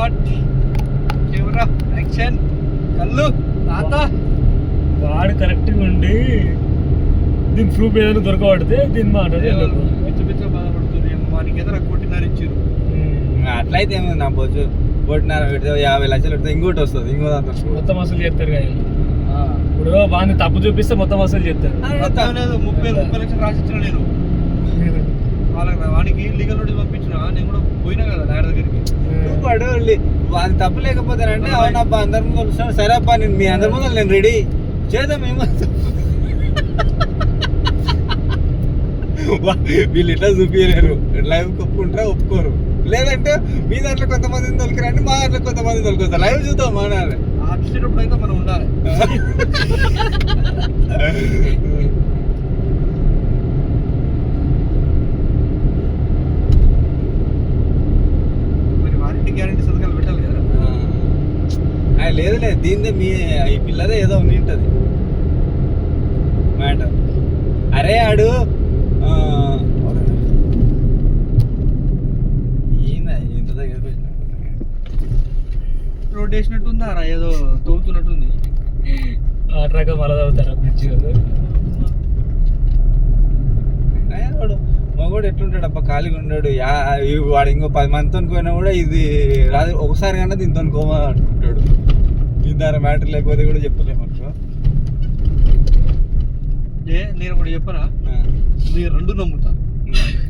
Shot camera action కళ్ళు తాత వాడు కరెక్ట్గా ఉండి దీని ప్రూఫ్ ఏదైనా దొరకబడితే దీని మాట పిచ్చ బాధపడుతుంది వానికి ఏదైనా కొట్టినారు ఇచ్చారు. అట్లయితే ఏమో నా బొచ్చు కొట్టినారు పెడితే 50 లక్షలు పెడితే ఇంకోటి వస్తుంది ఇంకో దాంట్లో మొత్తం అసలు చేస్తారు కదా ఇప్పుడు వాడిని తప్పు చూపిస్తే మొత్తం అసలు చేస్తారు. 30 లక్షలు రాసిచ్చిన నేను వాళ్ళకి వానికి లీగల్ నోటీస్ పంపించిన నేను కూడా పోయినా కదా లాయర్ దగ్గరికి. వాడు వాని తప్పు లేకపోతేనంటే అవునబ్బా అందరి ముందు వస్తున్నాడు సరే అబ్బా నేను మీ అందరి ముందు నేను రెడీ చేద్దాం మేము వీళ్ళు ఇట్లా చూపించలేరు లైవ్ ఒప్పుకుంటారా ఒప్పుకోరు లేదంటే మీ దాంట్లో కొంతమందిని తొలికిరండి మా దాంట్లో కొంతమంది తొలికొస్తారు లైవ్ చూద్దాం అన్నారు. అప్పుడు అయితే మనం ఉండాలి. మరి వారంటీ గ్యారంటీ సంతకాలు పెట్టాలి కదా. లేదులే దీనిదే మీ ఈ పిల్లదే ఏదో ఉండి ఉంటుంది మ్యాటర్. అరే ఆడు ఇంత దగ్గర రోడ్ వేసినట్టుందా ఏదో తోగుతున్నట్టుంది. ఆ ట్రాక్ మళ్ళీ తవ్వుతారా బ్రిడ్జ్ కదా. వాడు మగవాడు ఎట్లుంటాడు అబ్బా ఖాళీగా ఉన్నాడు వాడు ఇంకో 10 మందితో పోయినా కూడా ఇది రాదు ఒకసారి కన్నా దీంతో కోమా అంటుంటాడు. దీని మ్యాటర్ లేకపోతే కూడా చెప్పలేము అనుకో. నేను ఒకటి చెప్పరా నేను 2 నమ్ముతా.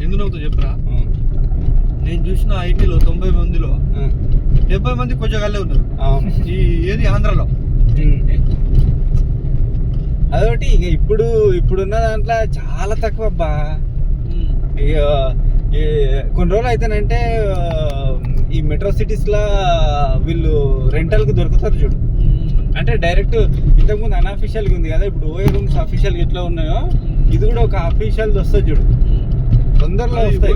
ఎందుకు నమ్ముతా చెప్పరా నేను చూసిన ఐటీలో 90 మందిలో 70 మంది కొంచెగాళ్ళే ఉన్నారు. ఈ ఏది ఆంధ్రాలో అదొకటి ఇక ఇప్పుడున్న దాంట్లో చాలా తక్కువ అబ్బా. ఇక కొన్ని రోజులు అయితేనంటే ఈ మెట్రో సిటీస్లో వీళ్ళు రెంటల్కి దొరుకుతారు చూడు. అంటే డైరెక్ట్ ఇంతకుముందు అన్అఫీషియల్గా ఉంది కదా ఇప్పుడు ఓఏ రూమ్స్ అఫీషియల్గా ఎట్లా ఉన్నాయో ఇది కూడా ఒక అఫీషియల్ వస్తుంది చూడు తొందరలో వస్తాయి.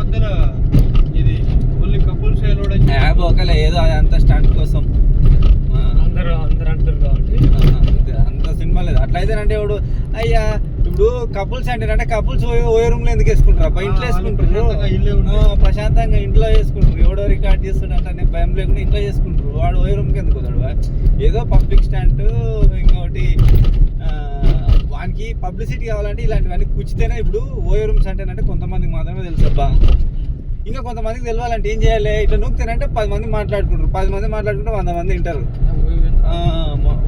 మధ్యలో ఇది ఓన్లీ కపుల్స్ ఒకలే ఏదో అంత స్టాండ్ కోసం అందరూ అంటారు కాబట్టి అంత సినిమా లేదు. అట్లయితేనంటే ఇప్పుడు అయ్యా ఇప్పుడు కపుల్స్ అంటే కపుల్స్ ఓఏ రూమ్ లో ఎందుకు వేసుకుంటారు అబ్బా ఇంట్లో వేసుకుంటారు ప్రశాంతంగా ఇంట్లో వేసుకుంటారు. ఎవడో రికార్డ్ చేస్తుంటే నేను భయం లేకుండా ఇంట్లో చేసుకుంటారు. వాడు ఓఏ రూమ్కి ఎందుకు వస్తాడు ఏదో పబ్లిక్ స్టాండ్ ఇంకొకటి వానికి పబ్లిసిటీ కావాలంటే ఇలాంటివన్నీ కూర్చితేనే. ఇప్పుడు ఓఏ రూమ్స్ అంటేనంటే కొంతమందికి మాత్రమే తెలుసు అబ్బా. ఇంకా కొంతమందికి తెలియాలంటే ఏం చేయాలి ఇట్లా నూకుతానంటే 10 మంది మాట్లాడుకుంటారు 10 మంది మాట్లాడుకుంటే 100 మంది వింటారు.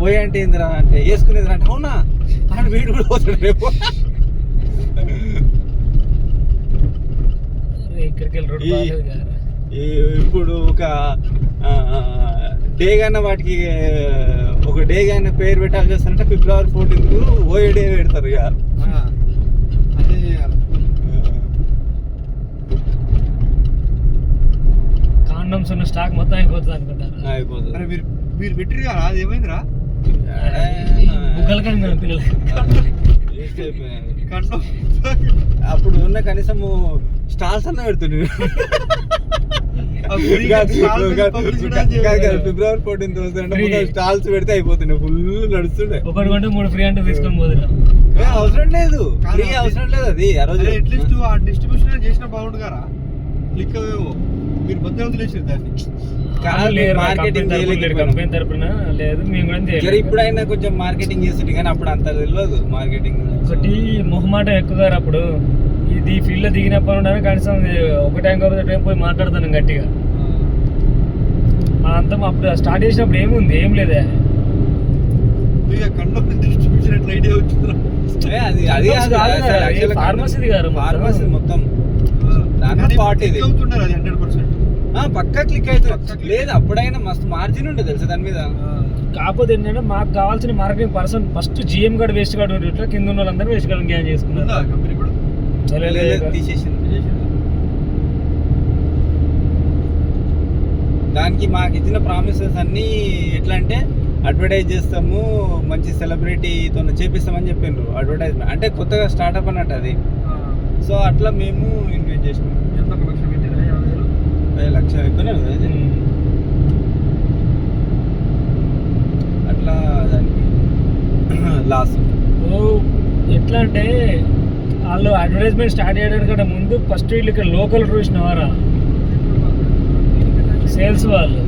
ఓఏ అంటే ఏందిరా అంటే వేసుకునేదిరా అంటే అవునా అని వీడు కూడా పోతాడు రేపు. ఇప్పుడు ఒక డే కన్నా వాటికి ఒక డే కన్నా పేరు పెట్టాల్సి వస్తారంటే February 14th ఓఏ డే పెడతారు ఇక. కాండమ్స్ ఉన్న స్టాక్ మొత్తం అయిపోతుంది అనుకుంటారు. అయిపోతుంది మీరు పెట్టిరు కదా అది ఏమైందిరా పిల్లలు అప్పుడు ఉన్న కనీసము స్టాల్స్ అన్న పెడుతుంది. February 14th వస్తుంటే స్టాల్స్ పెడితే అయిపోతుండే ఫుల్ నడుస్తుండే. ఒకటి కొంటే 3 ఫ్రీ అంటే తీసుకొని పోతున్నా అవసరం లేదు అవసరం లేదు అది ఆ రోజు అట్లీస్ట్ ఆ డిస్ట్రిబ్యూషన్ చేసిన బాగుండు కదా క్లిక్ మీరు మధ్య వదిలేసారు దాన్ని. కంపెనీ తరపున లేదు మేము కూడా ఇప్పుడైనా కొంచెం మార్కెటింగ్ చేస్తుంది కానీ అప్పుడు అంత తెలియదు మార్కెటింగ్. ఒకటి మొహమాటం ఎక్కువ అప్పుడు ఇది ఫీల్డ్ లో దిగినప్పుడు ఉండాలి కనీసం ఒక టైం కాకపోతే టైం పోయి మాట్లాడతాను గట్టిగా. అంతా అప్పుడు స్టార్ట్ చేసినప్పుడు ఏముంది ఏం లేదే ఫార్మసీది గారు ఫార్మసీ మొత్తం పక్కా క్లిక్ అవుతుంది. లేదు అప్పుడైనా మస్తు మార్జిన్ ఉండే తెలుసా దాని మీద. కాకపోతే ఏంటంటే మాకు కావాల్సిన marketing person first GM guard waste guard ఇట్లా కింద ఉన్న వాళ్ళందరూ వేస్ట్ గార్డ్ గ్యాన్ చేసుకున్నారు. తీసేసింది. దానికి మాకు ఇచ్చిన ప్రామిసెస్ అన్నీ ఎట్లా అంటే అడ్వర్టైజ్ చేస్తాము మంచి సెలబ్రిటీతో చేపిస్తామని చెప్పిండ్రు. అడ్వర్టైజ్మెంట్ అంటే కొత్తగా స్టార్ట్అప్ అన్నట్టు అది. సో అట్లా మేము ఇన్వెస్ట్ చేసినాం. లక్ష ఎక్కువనే అది అట్లా దానికి లాస్. ఎట్లా అంటే వాళ్ళు అడ్వర్టైజ్మెంట్ స్టార్ట్ చేయడానికంటే ముందు ఫస్ట్ వీళ్ళకి లోకల్ చూసినవారా సేల్స్ వాళ్ళు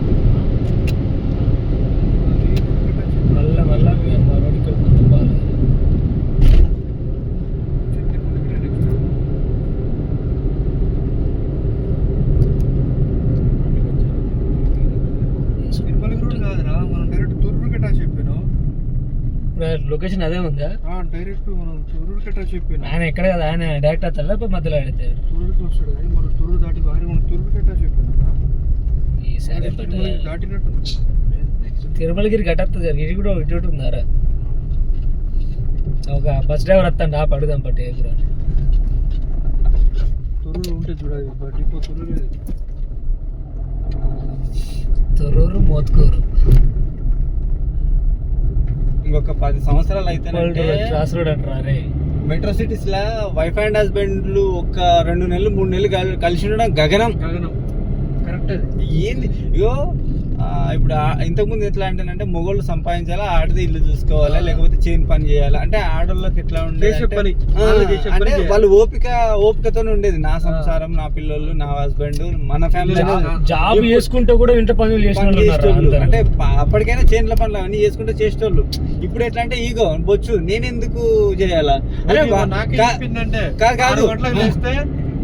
మళ్ళా మీ అమ్మ రోడ్ ఇక్కడ కొంచెం బాగాలేదు. తిరుమలకి రోడ్ కాదురా, మనం డైరెక్ట్ తొర్రూరుకి అటాచ్ చెప్పాను. ఇప్పుడు లొకేషన్ అదే ఉందా? డైరెక్ట్ మనం తొర్రూరుకి అటాచ్ చెప్పాను. ఆయన ఎక్కడ కదా, ఆయన డైరెక్ట్ వస్తాడు లేకపోతే మధ్యలో ఆడితే తొర్రూరుకి వస్తాడు కానీ మనం తొర్రూరు దాటి వారి మనం తొర్రూరుకి అటాచ్ చెప్పాను. ఈసారి దాటినట్టు తిరుమలగిరి గట్టత్తది ఇది కూడా ఇటు ఉందారా? ఒక బస్ డ్రైవర్ వస్తాడు ఆ పడుదాం పట్టి కూడా తొర్రూరు ఉంటే చూడాలి డిపో తొర్రూరు. తొర్రూరు మోత్కూరు ఇంకొక 10 సంవత్సరాలు అయితే క్రాస్ రోడ్ అంటారా రే. మెట్రో సిటీస్ లా వైఫ్ అండ్ హస్బెండ్లు ఒక 2 నెలలు 3 నెలలు కలిసి ఉండడం గగనం. కరెక్ట్ అది. ఏంది ఇగో ఇప్పుడు ఇంతకుముందు ఎట్లా అంటేనంటే మొగోళ్ళు సంపాదించాలా, ఆడది ఇల్లు చూసుకోవాలా, లేకపోతే చేను పని చేయాలా. అంటే ఆడోళ్ళకి ఎట్లా ఉండేది అంటే వాళ్ళు ఓపికతో ఉండేది. నా సంసారం, నా పిల్లలు, నా హస్బెండ్, మన ఫ్యామిలీ. జాబ్ చేసుకుంటూ కూడా ఇంట పనులు చేసేవాళ్ళు. అంటే అప్పటికైనా చేనుల పనులు అవన్నీ చేసుకుంటే చేసేటోళ్ళు. ఇప్పుడు ఎట్లా అంటే ఈగో బొచ్చు, నేను ఎందుకు చేయాలా కాదు.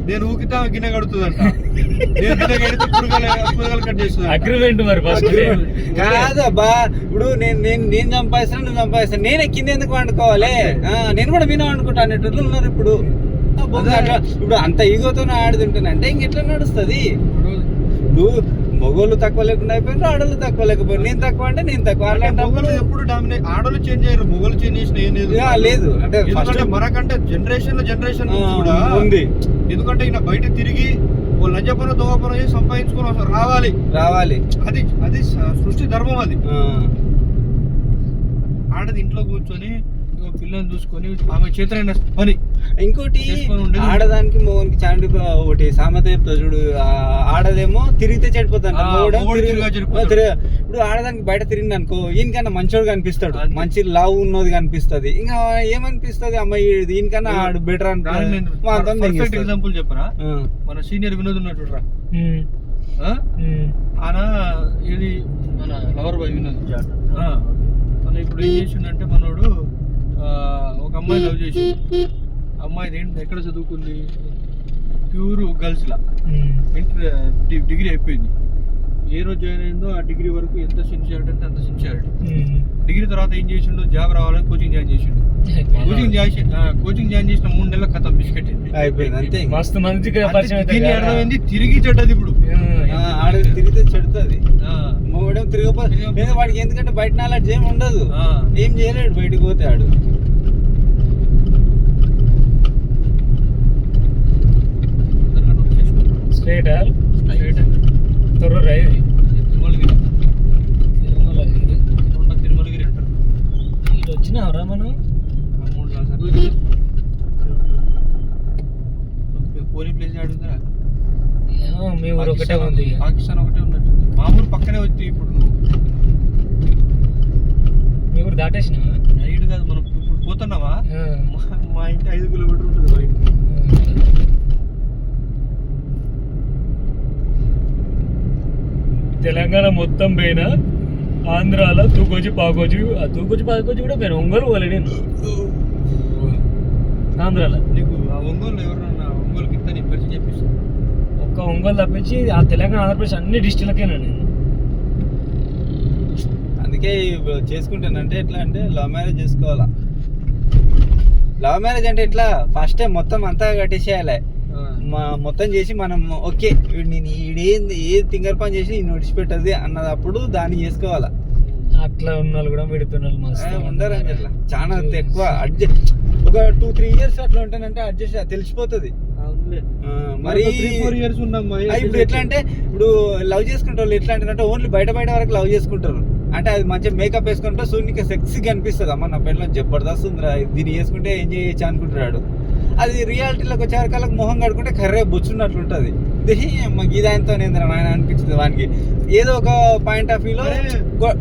నేను ఊకితే గిన్నె కడుతుందంట, అగ్రిమెంట్ మరి ఫస్ట్ కాదు అబ్బా. ఇప్పుడు నేను సంపాదిస్తాను, నువ్వు సంపాదిస్తాను, నేను కింద ఎందుకు వండుకోవాలి, నేను కూడా విన వండుకుంటా అనేటోళ్ళు ఉన్నారు ఇప్పుడు. ఇప్పుడు అంత ఈగోతోనే ఆడుతుంటానంటే ఇంకెట్లా నడుస్తుంది? ఇప్పుడు మొగోళ్ళు తక్కువ లేకుండా అయిపోయినారు, ఆడోళ్ళు తక్కువ లేకపోయినా. నేను తక్కువ అంటే నేను తక్కువ. ఎప్పుడు డామినేట్ ఆడోళ్ళు చేంజ్ అయ్యారు, మొగోళ్ళు చేంజ్ చేసిన ఏం లేదు. అంటే మనకంటే జనరేషన్ కూడా ఉంది. ఎందుకంటే ఈయన బయట తిరిగి లంచపన దోహపన చేసి సంపాదించుకొని రావాలి. అది సృష్టి ధర్మం. అది ఆడది ఇంట్లో కూర్చొని పిల్లల్ని చూసుకొని ఆమె చేతనైన పని. ఇంకోటి ఆడదానికి మోగనికి చాండి ఒకటి సామెత చెప్తా చూడు. ఆడదేమో తిరిగితే చెడిపోతాను. ఇప్పుడు ఆడదానికి బయట తిరిగింది అనుకో, ఈయనకన్నా మంచోడు కనిపిస్తాడు, మంచి లవ్ ఉన్నది కనిపిస్తుంది. ఇంకా ఏమనిపిస్తుంది, అమ్మాయి ఈయనకన్నా ఆడు బెటర్ అనిపిస్తుంది. ఎగ్జాంపుల్ చెప్పరా, మన సీనియర్ వినోద్ ఉన్నట్టు రా, ఆయన ఇది మన లవర్ బాయ్ వినోద్. మన ఇప్పుడు ఏం చేసిండంటే మనోడు ఒక అమ్మాయి లవ్ చేసి, అమ్మాయి ఎక్కడ చదువుకుంది, ప్యూర్ గర్ల్స్ లా డిగ్రీ అయిపోయింది. ఏ రోజు జాయిన్ అయిందో ఆ డిగ్రీ వరకు ఎంత సిన్సియారిటీ అంటే అంత సిన్సియారిటీ. డిగ్రీ తర్వాత ఏం చేసిండు, జాబ్ రావాలని కోచింగ్ జాయిన్ చేసిండు. కోచింగ్ జాయిన్ చేసిన 3 నెలల కథం బిస్కెట్ అయిపోయింది. మస్తు మంచిగా అర్థమైంది. తిరిగి చెడ్డది ఇప్పుడు, తిరిగితే చెడుతుంది. మొగడం తిరగపోతే వాడికి, ఎందుకంటే బయట నాలెడ్జ్ ఏమి ఉండదు, ఏం చేయలేడు బయటకు పోతే ఆడు. స్ట్రైట్ తొర్రూరు ఇది తిరుమలగిరి అంటారు. ఇటు వచ్చినావరా మనం 3-4 సార్లు. పోనీ ప్లేస్ అడుగుతారా? ఏమో మీ ఊరు ఒకటే ఉంది, పాకిస్తాన్ ఒకటే ఉన్నట్టు. మా ఊరు పక్కనే వచ్చి ఇప్పుడు మీ ఊరు దాటేసిన నైట్ కాదు, మనం ఇప్పుడు పోతున్నావా, మా ఇంటి 5 కిలోమీటర్ ఉంటుంది బయట. తెలంగాణ మొత్తం పోయినా, ఆంధ్రాలో తూకొచ్చి పాకొచ్చి కూడా పోయినా. ఒంగోలు పోలే నేను ఆంధ్రాలో. నీకు ఆ ఒంగోలు ఎవరన్నా ఒంగోలుకి ఇంత నీ పరిచయం చెప్పిస్తాను. ఒక్క ఒంగోలు తప్పించి ఆ తెలంగాణ ఆంధ్రప్రదేశ్ అన్ని డిస్ట్రిక్ట్లకేనా నేను. అందుకే చేసుకుంటానంటే ఎట్లా అంటే లవ్ మ్యారేజ్ చేసుకోవాలా. లవ్ మ్యారేజ్ అంటే ఎట్లా, ఫస్ట్ టైం మొత్తం అంతా కట్టేసేయాలి. మొత్తం చేసి మనం ఓకే నేను ఈడేంది ఏ తింగర్ పని చేసి నేను విడిచిపెట్టది అన్నదప్పుడు దాన్ని చేసుకోవాలా. అట్లా ఉన్న వాళ్ళు కూడా పెడుతున్నారు ఉండరు అని అట్లా చాలా ఎక్కువ అడ్జస్ట్. ఒక 2-3 ఇయర్స్ అట్లా ఉంటానంటే అడ్జస్ట్ తెలిసిపోతుంది. మరి 3-4 ఇయర్స్ ఉన్నాం. ఇప్పుడు ఎట్లా అంటే, ఇప్పుడు లవ్ చేసుకుంటే వాళ్ళు ఎట్లా అంటే ఓన్లీ బయట వరకు లవ్ చేసుకుంటారు. అంటే అది మంచిగా మేకప్ వేసుకుంటే సూర్యునికి సెక్సీగా అనిపిస్తుంది. అమ్మ నా పెళ్ళ జబర్దస్త్ ఉందిరా, దీన్ని వేసుకుంటే ఎంజాయ్ చేయొచ్చు అనుకుంటున్నాడు. అది రియాలిటీలోకి వచ్చే కాలకు మొహం కడుకుంటే కర్రే బొచ్చున్నట్లుంటుంది. మాకు ఇదాయంతో నాయన అనిపించింది వానికి. ఏదో ఒక పాయింట్ ఆఫ్ వ్యూలో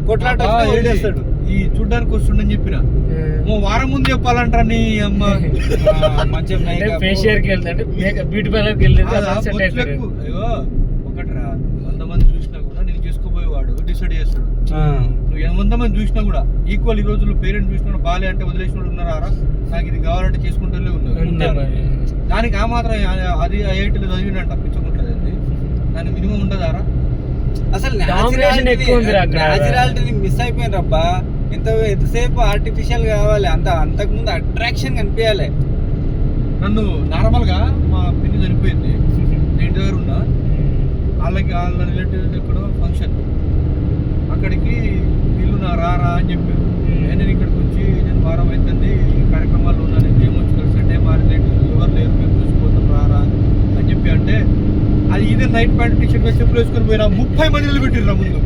కొట్లాట చేస్తాడు. ఈ చూడ్డానికి వస్తుండని చెప్పిన వారం ముందు చెప్పాలంటారా నీ అమ్మ. మంచిగా ఫేషియర్కి వెళ్తే బ్యూటీ పార్లర్కి వెళ్తే ఒకటిరా 100 మంది చూసినా కూడా డిసైడ్ చేస్తాడు. నువ్వు ఎంతమంది చూసినా కూడా ఈక్వల్ ఈ రోజుల్లో పేరెంట్ చూసినా బాలే అంటే వదిలేసిన వాళ్ళు ఉన్నారా? నాకు ఇది కావాలంటే చేసుకుంటే ఉన్నారు. దానికి ఆ మాత్రం అది ఐఐటీలో చదివినంట పిచ్చుకుంటుంది. దానికి మినిమం ఉండదారా? అసలు న్యాచురాలిటీని మిస్ అయిపోయినరబ్బా. ఎంతసేపు ఆర్టిఫిషియల్ కావాలి, అంతకుముందు అట్రాక్షన్ కనిపించాలి. నన్ను నార్మల్గా మా పిన్ని చనిపోయింది, నేను ఇంటి దగ్గర ఉన్నా. వాళ్ళ రిలేటివ్స్ ఎక్కడో ఫంక్షన్, అక్కడికి వీళ్ళు రారా అని చెప్పారు. నేను ఇక్కడికి వచ్చి నేను వారం అవుతుంది ఈ కార్యక్రమాల్లో ఉన్నాను, మేము వచ్చి కలిసి మా రిలేటివ్స్ ఎవరు లేరు, మేము చూసిపోతాం రారా అని చెప్పి అంటే అది ఇదే నైట్ ప్యాంట్ టీషర్ట్ వేసి చెప్పులు వేసుకొని పోయినా 30 మంది నిలబెట్టిర్రా ముందు.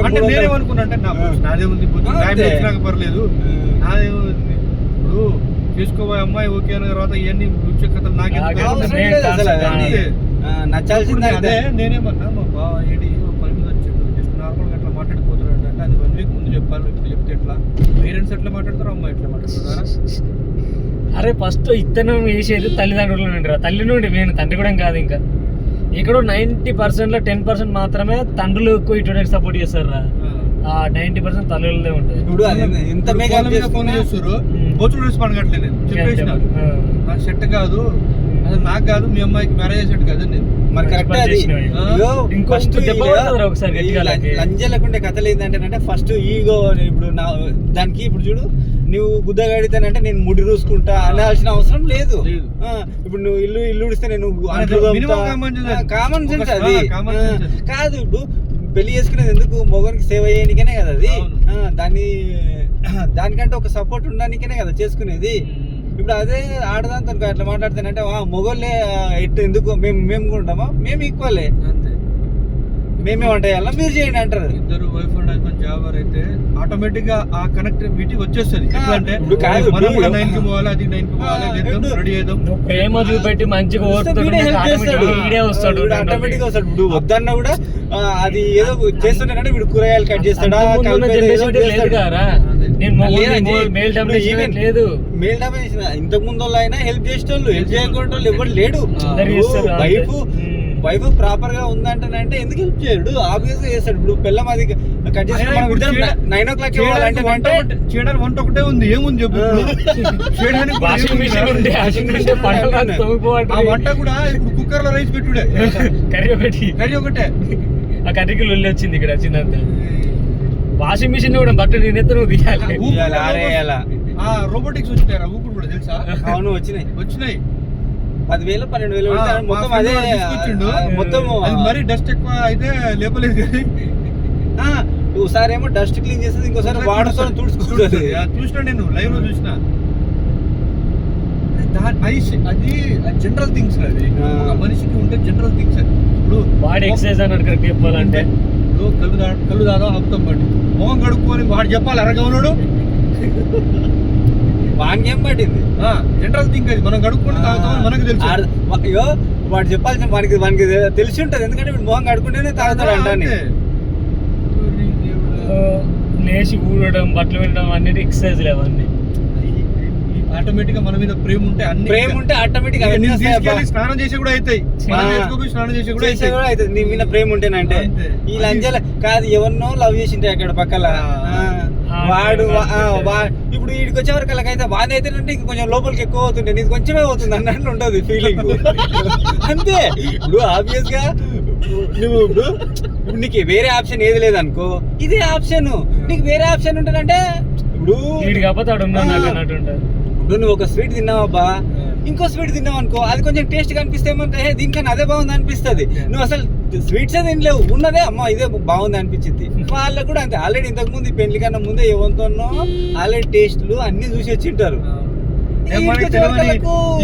అంటే నేనేమనుకున్నా అంటే నాదే ఉంది వచ్చినాక పర్లేదు, నాదేముంది ఇప్పుడు చేసుకోబోయే అమ్మాయి ఓకే అన్న తర్వాత ఇవన్నీ వృక్ష కథలు నచ్చాల్సిందే. అదే నేనేమన్నా మా బావ ఏడి 10 మంది వచ్చాడు జస్ట్ నార్మల్గా అట్లా మాట్లాడిపోతున్నాడు అంటే అది 1 వీక్ ముందు చెప్పాలి. ఇప్పుడు చెప్తే ఎట్లా పేరెంట్స్ ఎట్లా మాట్లాడతారు, అమ్మాయి ఎట్లా మాట్లాడతారా? అరే ఫస్ట్ ఇత్తనం వేసేది తల్లిదండ్రుల నుండి రా, తల్లి నుండి నేను తండ్రి కూడా కాదు. ఇంకా ఇక్కడ 90%లో 10% మాత్రమే తండ్రులు ఎక్కువ ఇటువంటి సపోర్ట్ చేస్తారు రా. 90% తల్లులదే ఉంటుంది. ఇప్పుడు ఎంత ఫోన్ చేస్తారు బొచ్చుడు రెస్పాండ్ కట్టలేదు. నేను చెప్పేసిన నాకు సెట్ కాదు, అది నాకు కాదు, మీ అమ్మాయికి మ్యారేజ్ సెట్ కాదు. నేను మరి కరెక్ట్ అది. లంజలకుండే కథలు ఏంటంటే ఫస్ట్ ఈగో. ఇప్పుడు దానికి ఇప్పుడు చూడు, నువ్వు గుద్దగాడితేనంటే నేను ముడి చూసుకుంటా అనాల్సిన అవసరం లేదు. ఇప్పుడు నువ్వు ఇల్లు ఉడిస్తే నేను కామన్ సెన్స్ అది కాదు. ఇప్పుడు పెళ్లి చేసుకునేది ఎందుకు? మొగనికి సేవ చేయడానికనే కదా అది. దానికంటే ఒక సపోర్ట్ ఉండడానికనే కదా చేసుకునేది. ఇప్పుడు అదే ఆడదాంతో అట్లా మాట్లాడితేనంటే మొగోళ్ళే ఎట్టు ఎందుకు, మేము కూడా ఉంటామా? మేము ఈక్వలే, మేమే వంట చేయాలా, మీరు చేయండి అంటారు. ఇద్దరు వైఫ్ అండ్ హస్బెండ్ జాబర్ అయితే ఆటోమేటిక్ గా ఆ కనెక్టివిటీ వచ్చేస్తుంది. ఎట్లా అంటే 9కి పోవాలి, అది 9కి పోవాలి, రెడీ చేద్దాం. ప్రేమ చూపెట్టి మంచిగా వస్తాడు, ఆటోమేటిక్ గా వస్తాడు. ఇప్పుడు వద్దన్నా కూడా అది ఏదో చేస్తుంటే వీడు కూరగాయలు కట్ చేస్తాడా? మేల్ డామినేషన్ ఇంతకు ముందు అయినా హెల్ప్ చేసేటోళ్ళు, హెల్ప్ చేయకుండా ఎవరు లేడు. వైఫ్ ప్రాపర్ గా ఉందంటే ఎందుకు హెల్ప్ చేయడు? ఆబ్వియస్ గా చేస్తాడు. ఇప్పుడు పిల్లం అది కట్ చేసి 9 o'clock ఇవ్వాలంటే చేయడానికి వంట ఒకటే ఉంది, ఏముంది చెప్పు. ఆ వంట కూడా ఇప్పుడు కుక్కర్ లో రైస్ పెట్టుడే, కర్రీ ఒకటే. ఆ కర్రీకి లొల్లి వచ్చింది ఇక్కడ వచ్చిందంతా. వాషింగ్ మిషన్ కూడా బట్టలు నేనైతే నువ్వు తీయాలి. రోబోటిక్స్ వచ్చినాయి ఊపుడు కూడా తెలుసా? అవును వచ్చినాయి 10,000 12,000 మొత్తం అదే మొత్తం. మరి డస్ట్ ఎక్కువ అయితే లేపలేదు కానీ ఒకసారి ఏమో డస్ట్ క్లీన్ చేస్తుంది, ఇంకోసారి వాటర్ తో తుడుచుకుంటుంది. చూసినా నేను లైవ్ లో చూసిన. అది జనరల్ థింగ్స్, అది మనిషికి ఉంటే జనరల్ థింగ్స్. ఇప్పుడు బాడీ ఎక్సర్సైజ్ అన్నట్టు చెప్పాలంటే కళ్ళు దాదా ఆపుతాం బట్టి మొహం కడుక్కొని వాడు చెప్పాలి అరగవనుడు. వానికి ఏం పట్టింది? జనరల్ థింగ్ అది, మనం కడుక్కుంటే తాగుతామని మనకు తెలుసు. అయ్యో వాడు చెప్పాల్సిన వానికి తెలిసి ఉంటది, ఎందుకంటే వీడు మొహం కడుక్కుంటేనే తాగుతాడు అంటాను. లేచి ఊడడం, బట్టలు పెట్టడం అన్నిటి ఎక్సర్సైజ్ అవన్నీ. ఆటోమేటిక్ గా మన మీద ప్రేమ ఉంటే ఆటోమేటిక్ స్నానం చేసి కూడా అవుతాయి. స్నానం చేసి కూడా అవుతుంది నీ మీద ప్రేమ ఉంటేనంటే. ఈ లంజల కాదు, ఎవరినో లవ్ చేసింటే అక్కడ పక్కల వాడు ఇప్పుడు వీడికి వచ్చే వరకు అలాగైతే బాధ అయితే కొంచెం లోపలికి ఎక్కువ అవుతుండే, నీకు కొంచెమే అవుతుంది అన్నట్లు ఉంటుంది ఫీలింగ్. అంతే. ఇప్పుడు ఆబ్వియస్ గా నువ్వు ఇప్పుడు నీకు వేరే ఆప్షన్ ఏది లేదనుకో, ఇదే ఆప్షన్. నీకు వేరే ఆప్షన్ ఉంటుందంటే ఇప్పుడు ఇప్పుడు నువ్వు ఒక స్వీట్ తిన్నావబ్బా, ఇంకో స్వీట్ తిన్నావు అనుకో, అది కొంచెం టేస్ట్ కనిపిస్తే ఏమంటే దీనికన్నా అదే బాగుంది అనిపిస్తుంది. నువ్వు అసలు స్వీట్సే తినలేవు, ఉన్నదే అమ్మ ఇదే బాగుంది అనిపించింది. వాళ్ళకు కూడా అంతే. ఆల్రెడీ ఇంతకు ముందు పెళ్లి కన్నా ముందే ఎవరితోనో ఆల్రెడీ టేస్ట్లు అన్ని చూసి వచ్చింటారు.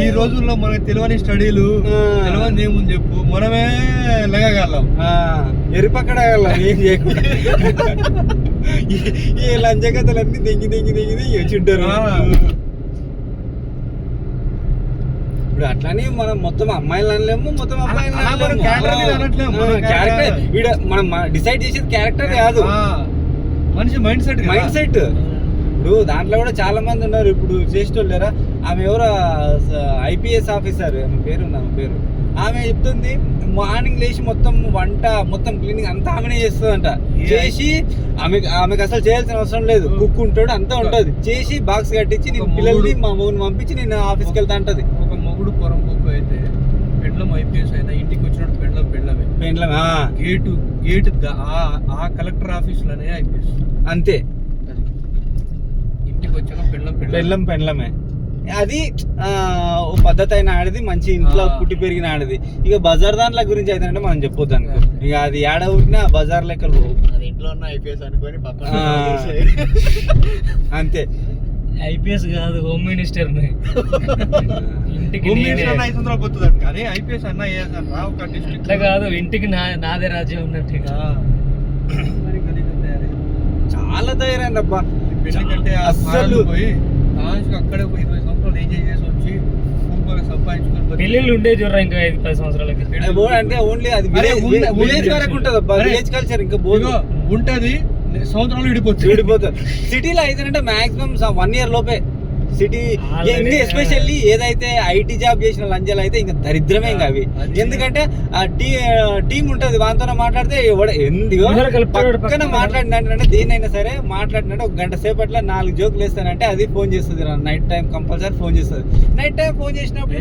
ఈ రోజుల్లో మనకి తెలియని స్టడీలు తెలియని ఏముంది చెప్పు, మనమే లెగగలం, ఎరిపక్కడగలం ఏం చేయకుండా. ఈ లంచకథలన్నీ దింగి వచ్చింటారు. ఇప్పుడు అట్లానే మనం మొత్తం అమ్మాయిలు అనలేము, మొత్తం అమ్మాయిలు క్యారెక్టర్. మనం డిసైడ్ చేసేది క్యారెక్టర్ కాదు, మనిషి మైండ్ సెట్. ఇప్పుడు దాంట్లో కూడా చాలా మంది ఉన్నారు. ఇప్పుడు చేసేటోళ్ళారా, ఆమె ఎవరో IPS ఆఫీసర్, ఆమె పేరు ఆమె చెప్తుంది మార్నింగ్ లేచి మొత్తం వంట మొత్తం క్లీనింగ్ అంతా ఆమెనే చేస్తుందంట. చేసి ఆమెకు అసలు చేయాల్సిన అవసరం లేదు, కుక్ ఉంటాడు అంతా ఉంటది. చేసి బాక్స్ కట్టించి నేను పిల్లల్ని మా మొగుని పంపించి నేను ఆఫీస్కి వెళ్తా అంటది. ఒక మొగుడు పొరం కుక్క అయితే పెండ్లం ఐపీఎస్ అయినా ఇంటికి వచ్చినట్టు పెండ్లమే గేట్ ఆ కలెక్టర్ ఆఫీస్ లోనే ఐపీఎస్ అంతే. ఇంటికి వచ్చాక పెండ్లమే అది ఓ పద్ధతి అయిన ఆడది, మంచి ఇంట్లో పుట్టి పెరిగిన ఆడది. ఇక బజార్ దాంట్ల గురించి అయితే అంటే మనం చెప్పొద్దు అనుకో. ఇక అది ఏడ ఊరినా బజార్ లెక్కలు ఇంట్లో ఉన్న ఐపీఎస్ అనుకొని అంతే. ఐపీఎస్ కాదు, హోమ్ మినిస్టర్ కానీ ఐపీఎస్ అన్న ఒక డిస్ట్రిక్ట్ ఇట్లా కాదు, ఇంటికి నాదే రాజ్యం ఉన్నట్టు. చాలా తయారైంది అబ్బా. ఎందుకంటే అసలు పోయి అక్కడే 20 సంవత్సరాలు ఎంజాయ్ చేసి వచ్చి సంపాదించుకొని పెళ్ళిళ్ళు ఉండే చూడరా ఇంకా 5-10 సంవత్సరాలకి. అంటే ఓన్లీ అది విలేజ్ వరకు ఉంటది అబ్బా. విలేజ్ కల్చర్ ఇంకా ఉంటది, సంవత్సరాలు విడిపోతుంది. సిటీలో అయితే మాక్సిమం 1 year లోపే. సిటీ ఎస్పెషల్లీ ఏదైతే ఐటీ జాబ్ చేసిన లంజాలు అయితే ఇంకా దరిద్రమే ఇంకా అవి. ఎందుకంటే ఆ టీం ఉంటది, వాంతో మాట్లాడితే పక్కన మాట్లాడినంటే దేనైనా సరే మాట్లాడినట్టు ఒక గంట సేపట్లో 4 జోకులు వేస్తానంటే అది ఫోన్ చేస్తుంది. నైట్ టైం కంపల్సరీ ఫోన్ చేస్తుంది. నైట్ టైం ఫోన్ చేసినప్పుడు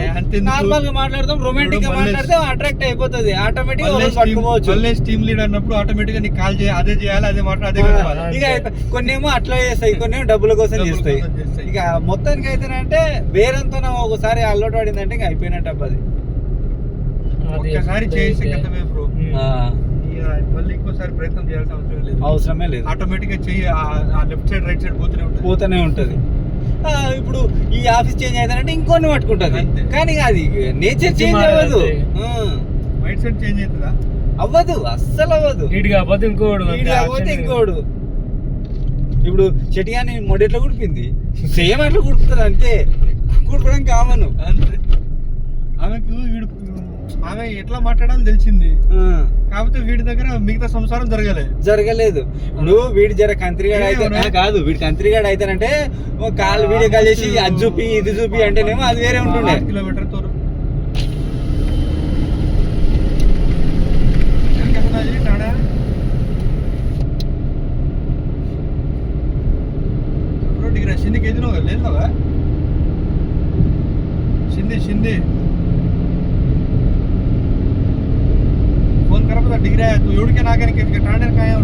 నార్మల్ గా మాట్లాడతాం, రొమాంటిక్ గా మాట్లాడితే అట్రాక్ట్ అయిపోతుంది ఆటోమేటిక్ గా పట్టుకోవచ్చు. టీమ్ లీడర్ అన్నప్పుడు ఆటోమేటిక్ గా నీకు కాల్ చేయాలి, అదే చేయాలి, అదే మాట్లాడాలి. ఇక కొన్ని ఏమో అట్లా చేస్తాయి, కొన్ని ఏమో డబ్బుల కోసం చేస్తాయి. ఇక మొత్తానికి అయితేనంటే వేరంతో ఒకసారి అలవాటు పడిందంటే ఇంకా అయిపోయినట్టు అబ్బా. అది ఒక్కసారి చేసి బ్రో, మళ్ళీ ఇంకోసారి ప్రయత్నం చేయాల్సిన అవసరమే లేదు. ఆటోమేటిక్ గా చెయ్యి లెఫ్ట్ సైడ్ రైట్ సైడ్ పోతూనే ఉంటది. ఇప్పుడు ఈ ఆఫీస్ చేంజ్ అవుతానంటే ఇంకొన్ని పట్టుకుంటది, కానీ అది నేచర్ చేంజ్ అవ్వదు. మైండ్ సెట్ చేంజ్ అవుతుందా? అవ్వదు, అస్సలు అవ్వదు. కాకపోతే ఇంకోడు ఇప్పుడు చెటియాని మొదట్లో కుడిపింది, సేమ్ అట్లా కుడుపుతుంది అంతే. కుడపడం కామన్ అంతే. ఆమె ఎట్లా మాట్లాడాలో తెలిసింది, కాకపోతే వీడి దగ్గర మిగతా సంసారం జరగలేదు. నువ్వు వీడి జర కంత్రిగాడు అయితే కాదు, వీడి కంత్రిగాడు అయితేనంటే కాలు వీడియో కాల్ చేసి అది చూపి ఇది చూపి అంటేనేమో అది వేరే ఉంటుండే. కిలోమీటర్ सिंधी के दिन हो गए ले लो सिंधी फोन करा पता डिग्री है तू एवढ के ना के टांडन काय हो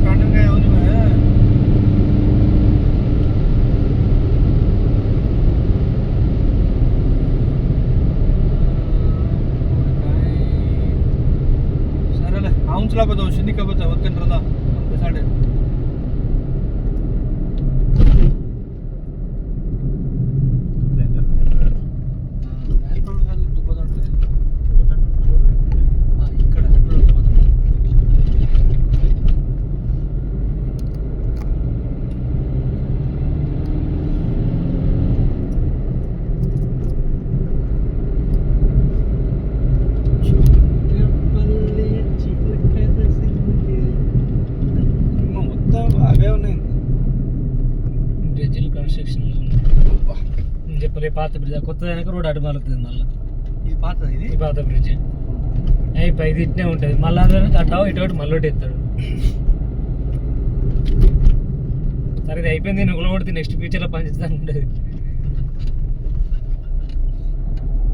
సరేలే ఆవుంచలా పోతావు సిన్ని కబోతా వత్తండ్రదా బసాడే పాత బ్రిడ్జ్ కొత్తదానికి రోడ్ అటు మారుతుంది. మళ్ళీ ఇది పాత బ్రిడ్జ్ అయిపోయి ఇది ఇట్నే ఉంటుంది. మళ్ళీ అందులో అట్టావు ఇటు మళ్ళీ ఎత్తాడు. సరే ఇది అయిపోయింది, నేను కొడితే నెక్స్ట్ ఫ్యూచర్లో పనిచేస్తాను ఉండేది.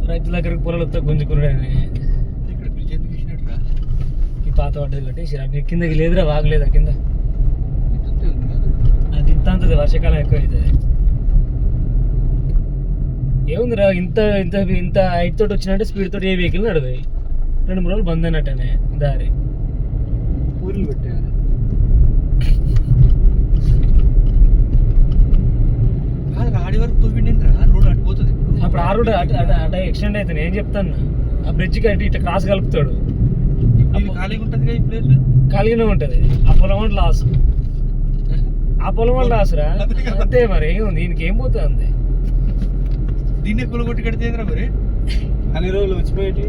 రైతుల దగ్గరికి పొలాలు వస్తా గుంజుకున్నాడని ఇక్కడ బ్రిడ్జ్ ఎందుకు ఇచ్చినట్రా ఈ పాత పడ్డది కట్టి కిందకి లేదురా, వాగలేదా కింద. అది ఇంత అంతది, వర్షాకాలం ఎక్కువ అవుతుంది. ఏముందిరా ఇంత ఇంత ఇంత హైట్ తోటి వచ్చినట్టే స్పీడ్ తోటి ఏ వెహికల్ నడవాయి. 2-3 రోజులు బంద్ అయినట్టనే దారి ఊర్లు పెట్టారు. ఆడి వరకు తోపిండిందిరా, రోడ్ అటుపోతుంది. అప్పుడు ఆ రోడ్ అటు ఎక్స్టెండ్ అయితే నేను చెప్తాను, ఆ బ్రిడ్జ్కి అటు ఇట్లా క్రాస్ కలుపుతాడు. ఖాళీగా ఉంటుంది ఈ ప్లేస్, ఖాళీగానే ఉంటుంది. ఆ పొలం వల్ల లాస్, ఆ పొలం వల్ల లాస్ రా. అంతే మరి ఏముంది, దీనికి ఏం పోతుంది. దీన్ని కూలగొట్టి కడితేంద్రా మరి అన్ని రోజులు వచ్చిపోయేటి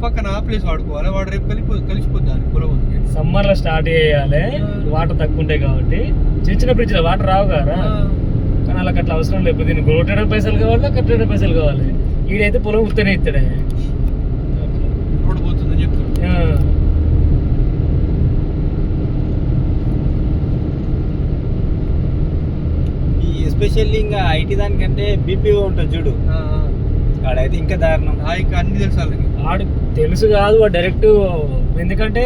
పక్కన ఆ ప్లేస్ వాడుకోవాలి. వాడు రేపు కలిసిపోద్ది పొలం. సమ్మర్ లో స్టార్ట్ చేయాలి, వాటర్ తక్కువ ఉంటాయి కాబట్టి. చిన్న బ్రిడ్జ్ లో వాటర్ రావు కదా, కానీ వాళ్ళకి అట్లా అవసరం లేదు. దీన్ని కొట్టడం పైసలు కావాలి, కట్టడం పైసలు కావాలి. ఈడైతే పొలం ఉత్తనే ఇస్తాడే. రోడ్డు పోతుందని చెప్తాడు. ఈ ఎస్పెషల్లీ ఇంకా ఐటీ దానికంటే బీపీఓ ఉంటుంది చూడు, ఆడైతే ఇంకా దారుణం. ఇంకా అన్ని తెలుసు వాళ్ళకి. ఆడు తెలుసు కాదు, వాడు డైరెక్ట్, ఎందుకంటే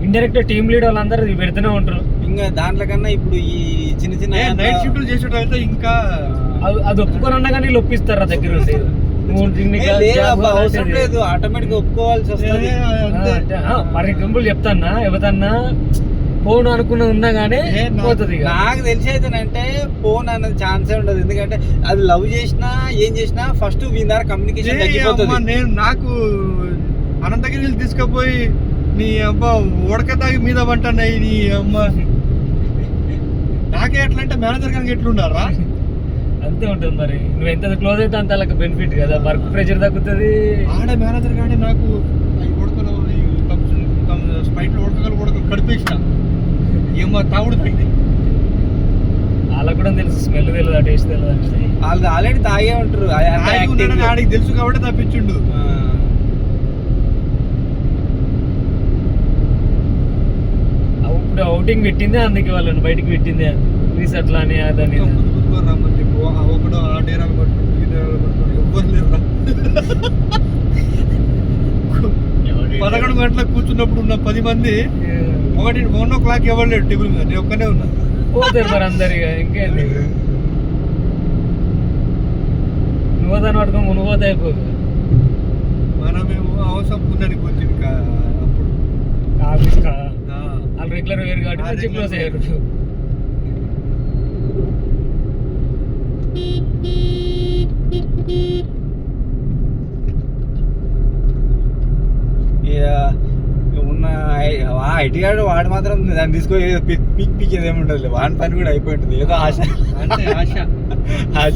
ఇండైరెక్ట్ టీమ్ లీడ్ వాళ్ళందరూ పెడుతూనే ఉంటారు. ఇంకా దాంట్లో కన్నా ఇప్పుడు ఈ చిన్న చిన్న నైట్ షిఫ్ట్లు చేసేటైతే ఇంకా అది ఒప్పుకొని అన్నా కానీ వీళ్ళు ఒప్పిస్తారా దగ్గర ఉండి. అవసరం లేదు, ఆటోమేటిక్ ఒప్పుకోవాల్సి వస్తుంది. ఫర్ ఎగ్జాంపుల్ చెప్తాన్నా, ఎవరన్నా ఫోన్ అనుకున్న ఉన్నా గానీ పోతుంది. నాకు తెలిసి అయితేనంటే ఫోన్ అన్నది ఛాన్సే ఉండదు, ఎందుకంటే అది లవ్ చేసినా ఏం చేసినా ఫస్ట్ వీళ్ళ ద్వారా కమ్యూనికేషన్ తగ్గిపోతుంది. నేను నాకు అనంతగిరి తీసుకుపోయి నీ అబ్బా ఉడక తాగి మీద పంటున్నాయి నీ అమ్మ. నాకే ఎట్లా అంటే మేనేజర్ కనుక ఎట్లున్నారా అంతే ఉంటుంది. మరి నువ్వు ఎంత క్లోజ్ అయితే అంత వాళ్ళకి బెనిఫిట్ కదా, వర్క్ ప్రెషర్ తగ్గుతుంది. ఆడ మేనేజర్ కానీ నాకు ఉడకలు స్పైట్లో ఉడకలు కడిపేసిన ఏమో తాగుడు తాగింది. వాళ్ళకి కూడా తెలుసు, స్మెల్ తెలియదు, ఆ టేస్ట్ తెలియదు అంటే. వాళ్ళు ఆల్రెడీ తాగే ఉంటారు, ఆడికి తెలుసు కాబట్టి తప్పించుండు. ఇప్పుడు అవుటింగ్ పెట్టిందే అందుకే వాళ్ళని బయటికి పెట్టిందే, ప్లీజ్ అట్లా అని అదని రమ్మని చెప్పు. ఒకడు ఆ డేరాలు పట్టుకుంటు ఈ డేరాలు పట్టుకుంటు ఎవ్వరు లేరు. 11 గంటలకు కూర్చున్నప్పుడు ఉన్న 10 మంది 1 o'clock ఎవరు లేడు టేబుల్ మీద, నేను ఒక్కనే ఉన్నా. పోతారు మరి అందరిగా, ఇంకేంది నువ్వు దాన్ని పట్టుకొని మునిపోతే అయిపోదు. మనమేమో అవసరం పుణ్యానికి వచ్చింది అప్పుడు ఆఫీస్ వాళ్ళు రెగ్యులర్ వేరు కాబట్టి మంచి క్లోజ్ అయ్యారు. ఉన్న ఐటీ గాడు వాడు మాత్రం దాన్ని తీసుకొని పీక్ పీకేది ఏముండదు, వాడి పని కూడా అయిపోయి ఉంటుంది. ఏదో ఆశ ఆశ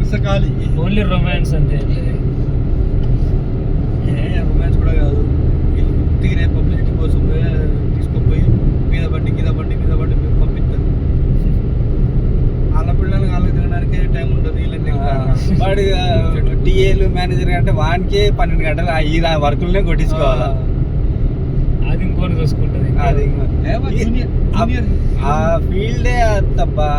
పిసకాలి. ఓన్లీ రొమాన్స్ అంతే, రొమాన్స్ కూడా కాదు. ఉత్తిగా పబ్లిసిటీ కోసం తీసుకుపోయి మీద బండి పంపిస్తారు. వాళ్ళ పిల్లలకి వాళ్ళకి తినడానికి టైం ఉంటుంది. వాడు టీఏలు మేనేజర్ అంటే వానికే 12 గంటలు ఈ వర్కులనే కొట్టించుకోవాలా, అది ఇంకోటి చూసుకుంటుంది. అది ఆ ఫీల్డే తప్పా,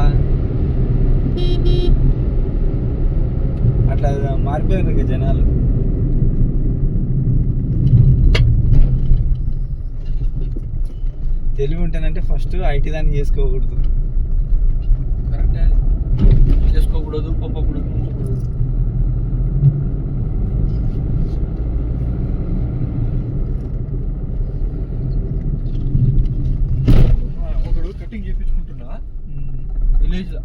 అట్లా మారిపోయింది ఇంకా జనాలు. తెలివి ఉంటేనంటే ఫస్ట్ ఐటీ దాన్ని చేసుకోకూడదు, కరెక్టే చేసుకోకూడదు, పంపకూడదు, ఉంచకూడదు. ఒకడు కటింగ్ చేయించుకుంటున్నా విలేజ్లో,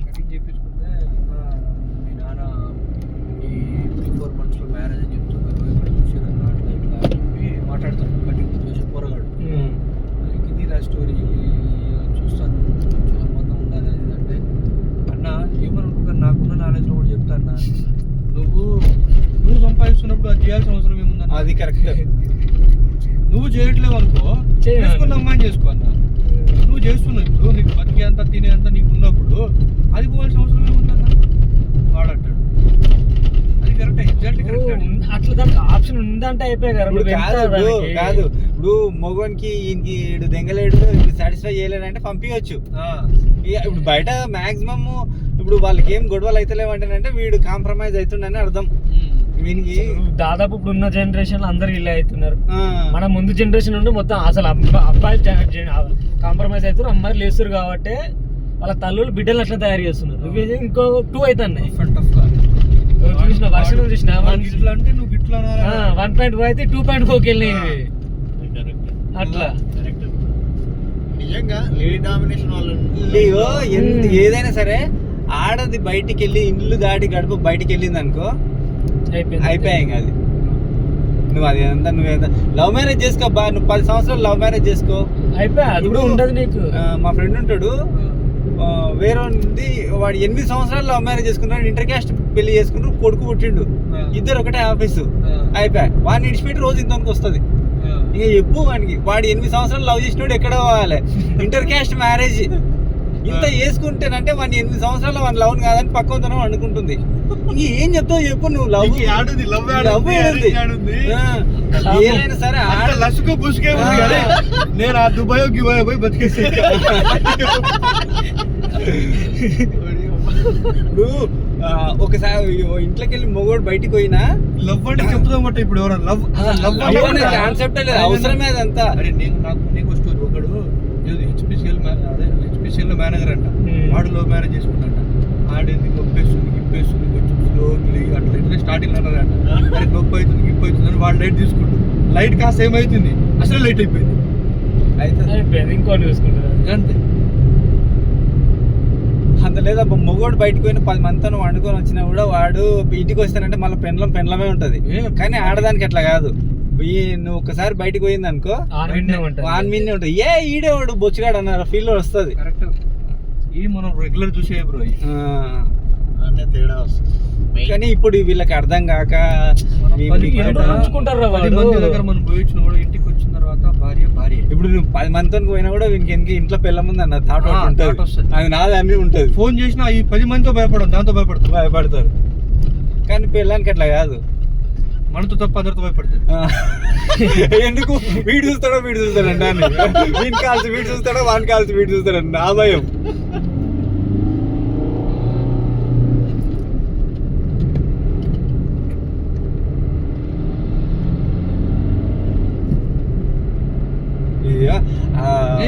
కటింగ్ చేయించుకుంటే మీ నాన్న ఈ 3-4 monthsలో మ్యారేజ్ అని చెప్తున్నారు, ఇక్కడ చూసారన్న అట్లా ఇట్లా అని చెప్పి మాట్లాడతాను. కటింగ్ చేసే పొరగాడు ఇది రా స్టోరీ చూస్తాను, సంబంధం ఉండాలి అది అంటే అన్న ఏమనుకో, నాకున్న నాలెడ్జ్లో కూడా చెప్తాను. నువ్వు సంపాదిస్తున్నప్పుడు అది చేయాల్సిన అవసరం ఏముందన్న? అది కరెక్ట్. నువ్వు చేయట్లేవు అనుకో, చేసుకున్న అమ్మాయిని చేసుకో అన్న. నువ్వు చేస్తున్నావు ఇప్పుడు, నీకు బతికే అంత తినే అంత నీకు ఉన్నప్పుడు అది పోవాల్సిన అవసరం ఏముందన్న వాడంటాడు. అది కరెక్ట్, ఎగ్జాక్ట్లీ కరెక్ట్. అట్లా దానికి ఆప్షన్ ఉందంటే అయిపోయి కదా. కాదు ఇప్పుడు మగవానికి ఈయనకి దెంగలేడు, ఇప్పుడు సాటిస్ఫై చేయలేడంటే పంపించచ్చు. ఇప్పుడు బయట మాక్సిమం ఇప్పుడు వాళ్ళకి ఏం గొడవలు అయితలేవు అంటే వీడు కాంప్రమైజ్ అవుతుండని అర్థం. వీనికి దాదాపు ఇప్పుడు ఉన్న జనరేషన్ అందరు ఇలా అవుతున్నారు. మన ముందు జనరేషన్ నుండి మొత్తం అసలు అబ్బాయిలు కాంప్రమైజ్ అవుతారు, అమ్మాయిలు లేస్తారు కాబట్టి వాళ్ళ తల్లులు బిడ్డలు అట్లా తయారు చేస్తున్నారు. ఇంకో 2 అవుతున్నాయి చూసిన వర్షం చూసిన 1.5 అయితే 2.4 వెళ్ళినాయి అట్లా. నిజంగా లేడీ డామినేషన్ వాళ్ళు ఏదైనా సరే ఆడది బయటికి వెళ్ళి ఇల్లు దాటి గడప బయటికి వెళ్ళింది అనుకో అయిపోయాయి. ఇంకా అది నువ్వేంత లవ్ మ్యారేజ్ చేసుకోబ్బా, నువ్వు 10 సంవత్సరాలు లవ్ మ్యారేజ్ చేసుకో అయిపోయా. అది కూడా ఉండదు నీకు. మా ఫ్రెండ్ ఉంటాడు, వేరే వాడు 8 సంవత్సరాలు లవ్ మ్యారేజ్ చేసుకున్నాడు, ఇంటర్ క్యాస్ట్ పెళ్లి చేసుకున్నాడు, కొడుకు పుట్టిండు, ఇద్దరు ఒకటే ఆఫీసు అయిపోయా. వాడిని ఇడిచిపెట్టి రోజు ఇంతకు వస్తుంది. ఇక చెప్పు వాడికి, వాడు 8 సంవత్సరాలు లవ్ చేసినోడు ఎక్కడ పోవాలి? ఇంటర్ క్యాస్ట్ మ్యారేజ్ ఇంత వేసుకుంటేనంటే వాడిని 8 సంవత్సరాలు వాడిని లవ్ కాదని పక్కన అనుకుంటుంది. ఇంక ఏం చెప్తావు చెప్పు నువ్వు. లవ్ ఏదైనా సరే లసుకు బుసుకే ఉంది కదా. నేను ఆ దుబాయ్ గిబాయ్ పోయి బతికేసి ఇప్పుడు ఒకసారి ఇంట్లోకి వెళ్ళి మొగోడు బయటికి పోయినా లవ్ అంటే చెప్తాం బట్ ఇప్పుడు ఎవరైనా లవ్ కాన్సెప్ట్ లేదు, అవసరమే అదంతా. అరే నీకు స్టోరీ ఒకడు హెచ్పిసిఎల్ లో మేనేజర్ అంట, వాడు లవ్ మ్యారేజ్ చేసుకుంటాట. ఆడేంది నొప్పేస్తుంది గిప్పేస్తుంది కొంచెం స్లోలీ అట్లా ఇట్లా స్టార్టింగ్ అంటారంట. అరే నొప్పి అవుతుంది గిప్పి అవుతుంది అని వాడు లైట్ తీసుకుంటాడు. లైట్ కాస్త ఏమవుతుంది అసలు లైట్ అయిపోయింది. అయితే ఇంకోటి చూసుకుంటారు అంతే. అంత లేదా మొగోడు బయటకు పోయిన 10 మందితో వండుకొని వచ్చినా కూడా వాడు ఇంటికి వస్తానంటే మళ్ళీ పెండ్లమే ఉంటది. కానీ ఆడదానికి అట్లా కాదు. నువ్వు ఒకసారి బయటకు పోయింది అనుకో వాన్ మీదనే ఉంటది. ఈడే వాడు బొచ్చుగాడు అన్నారు ఫీల్ వస్తుంది. కరెక్ట్. ఇది మనం రెగ్యులర్ చూసే బ్రో తేడా వస్తుంది. కానీ ఇప్పుడు వీళ్ళకి అర్థం కాక ఉంచుకుంటారు. దగ్గర మనం పోయించిన కూడా ఇంటికి వచ్చిన తర్వాత భార్య ఇప్పుడు నువ్వు 10 మందితో పోయినా కూడా వీనికి ఇంట్లో పిల్లముంది అన్న థాట్ ఉంటుంది. అది నాది అన్ని ఉంటుంది. ఫోన్ చేసినా ఈ 10 మందితో భయపడదు, దాంతో భయపడతారు. కానీ పిల్లలకి అట్లా కాదు, మనతో తప్ప అందరితో భయపడతారు. ఎందుకు వీడు చూస్తాడంట వీని కాల్సి వీడు చూస్తాడో వాని కాల్సి వీడు చూస్తాడంట నా భయం.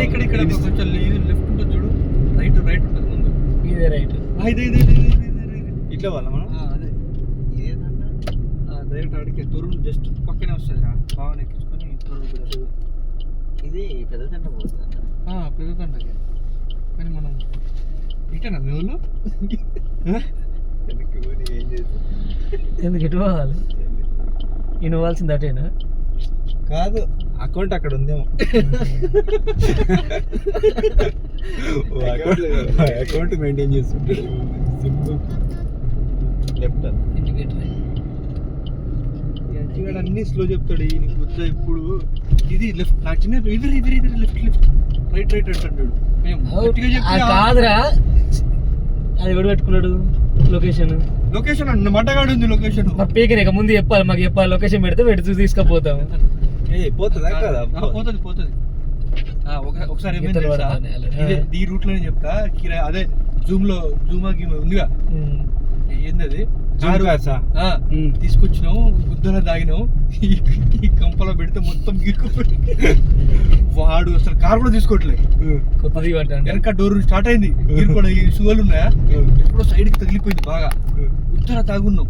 ఇక్కడ కొంచెం లెఫ్ట్ ఉంటుంది చూడు, రైట్ ఉంటుంది ముందు. ఇదే రైట్. ఇట్లా వాళ్ళ మనం డైరెక్ట్ అడిగే తొరుగు జస్ట్ పక్కనే వస్తుంది రా. బాగా ఎక్కించుకొని తొరుగు. ఇది పెద్దదండ పోతుంది. పెద్దదండకి కానీ మనం ఇటేనా మీ వాళ్ళు ఏం చేస్తాం? ఎందుకు ఎటు పోవాలి? ఈయన పోవాల్సింది అటేనా? కాదు, అకౌంట్ అక్కడ ఉందేమో. అకౌంట్ మెయింటైన్ చేస్తుంటాడు. సింపుల్ లెఫ్ట్ ఇండికేటర్ అన్ని స్లో చెప్తాడు. నీకు వద్ద ఇప్పుడు ఇది లెఫ్ట్ నాకు చిన్న ఇది లెఫ్ట్ రైట్ అంటాడు. కాదురా, అది ఎవడు పెట్టుకున్నాడు లొకేషన్ అన్న మటగాడు ఉంది. లొకేషన్ పీకనే ముందు చెప్పాలి, మాకు చెప్పాలి. లొకేషన్ పెడితే పెట్టి తీసుకుపోతాం. పోతుందా కదా? పోతుంది. ఒకసారి ఈ రూట్ లోనే చెప్తా. అదే జూమా గీమా ఉందిగా, ఏంది అది తీసుకొచ్చినావు, గుద్దలో దాగినావు, ఈ కంపలో పెడితే మొత్తం గీరుకుపోయి వాడు అసలు కార్ కూడా తీసుకోవట్లేదు. కొత్తది వెనక డోర్ స్టార్ట్ అయింది గీరుకోవడం. ఈ షుగర్లు ఉన్నాయా ఎప్పుడో సైడ్ కి తగిలిపోయింది బాగా. ఉత్తర తాగున్నాం,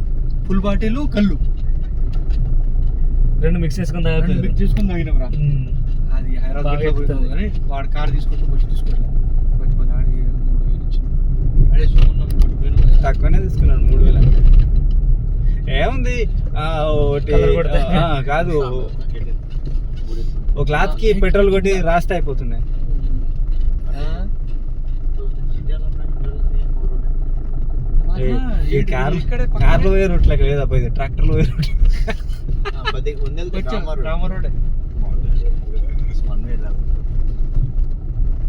ఫుల్ బాటిల్ కళ్ళు 2 మిక్స్ చేసుకుని తాగినాం రా. అది హైదరాబాద్ కానీ వాడు కార్ తీసుకొచ్చి వచ్చి తీసుకోవట్లేదు. ఆడి 3,000 ఇచ్చింది. అడే తక్కువనే తీసుకున్నాను 3,000. ఏముంది కాదు, ఒక క్లాత్ కి పెట్రోల్ కొట్టి రాస్తే అయిపోతుంది. కార్లో పోయే రూట్లకి లేదా పోయి ట్రాక్టర్లో పోయే రూట్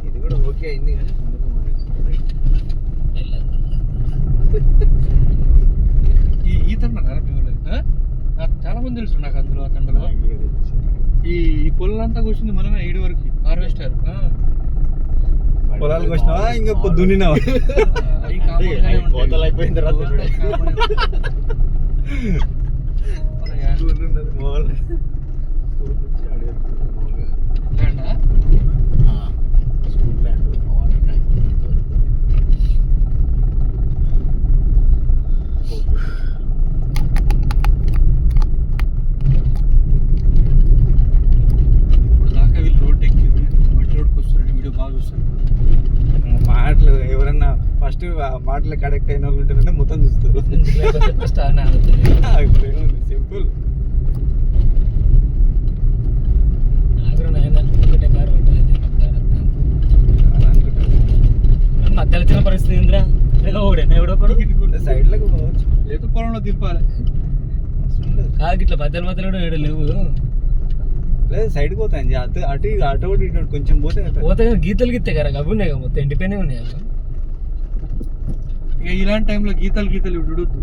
ఇది కూడా ఓకే అయింది. కానీ ఈ తండ చాలా మంది తెలుసు నాకు అందులో. ఆ తండలో ఈ పొలంతా కూర్చుంది మనమే 7 వరకు హార్వెస్టర్. పొలాలకు వచ్చినావా ఇంకా దున్నినావా? అయిపోయిన తర్వాత మాటలు ఎవరన్నా ఫస్ట్ మాటలు కరెక్ట్ అయిన వాళ్ళు ఉంటుందంటే మొత్తం చూస్తారు. సింపుల్. మధ్యలో చిన్న పరిస్థితి ఏంద్రా, సైడ్ లకు పోవచ్చు, ఏదో పొలంలో దింపాలి. కాదు ఇట్లా మధ్యలో ఏడు లేవు. లేదు సైడ్కి పోతాయి అటు ఇటు కొంచెం పోతే గీతలు గీతే కదా అవి ఉన్నాయి కదా మొత్తం ఎండిపోయినాయి ఉన్నాయి. ఇక ఇలాంటి టైంలో గీతలు చూడొద్దు.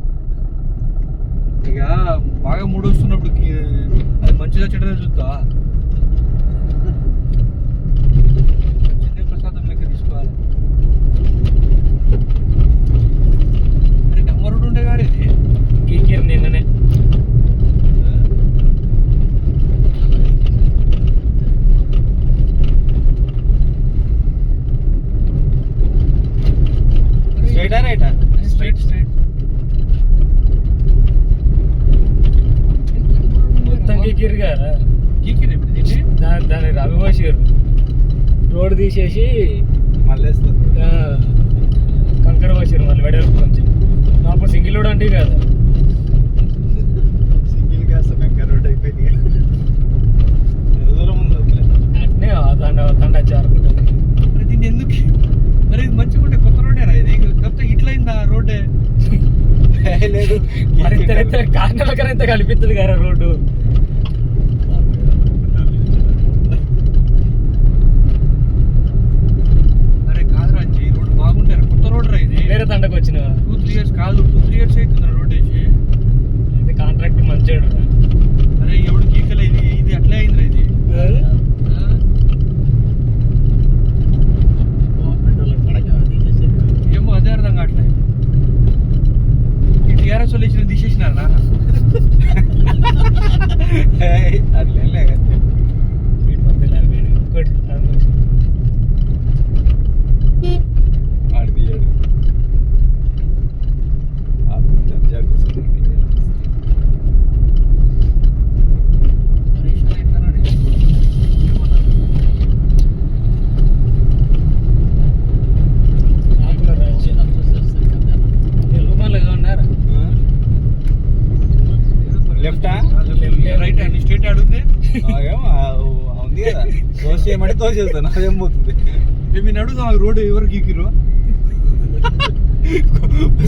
ఇక బాగా మూడు వస్తున్నప్పుడు అది మంచిగా చెడ్డగా చూస్తా. చిన్న ప్రసాదం లెక్క తీసుకోవాలి. మరి డమ్మరుడు ఉండే గారు ఇది గీకిరు నిన్ననే. స్ట్రైటా రైటా? స్ట్రైట్ మొత్తం గీకిరు కదా. గీకిరు ఇప్పుడు దీన్ని దాన్ని రవి పోసారు. రోడ్ తీసేసి మళ్ళీ వేస్తారు. కంకర పోసారు మళ్ళీ వెడల్పు కొంచెం. అప్పుడు సింగిల్ రోడ్ అంటే కదా. సింగిల్ కాస్త కంకర్ రోడ్ అయిపోయింది. దూరం ఉంది అట్నే తండ జారుకుంటుంది. మరి దీన్ని ఎందుకు మరి ఇది మంచిగా ఉంటే కొత్త రోడ్డేనా ఇది? కాకపోతే ఇట్లా అయిందా రోడ్డే? లేదు. మరి కాకినాడకైనా కనిపిస్తుంది కదా రోడ్డు. అరే కాదురా అంచి, రోడ్డు బాగుంటారు. కొత్త రోడ్ రా ఇది. వేరే తండకు వచ్చిన 2-3 years కాదు, 2-3 years అవుతుంది రోడ్ వేసి. ఇది కాంట్రాక్ట్ మంచిగా. అరే ఎవడు గీకలే ఇది అట్లే అయిందిరా ఇది. ఏమో అదే అర్థం కావట్లే. ఈ టీఆర్ఎస్ వాళ్ళు ఇచ్చిన తీసేసినారా? అట్లే ఆడు తీయాడు. లెఫ్టా రైట్ అండి, స్ట్రేట్ ఆడుంది. ఉంది కదా, దోశ చేయమంటే దోశ చేస్తాను. అదేం పోతుంది. మేము అడుగుదాం ఆ రోడ్డు ఎవరు గీకిరు.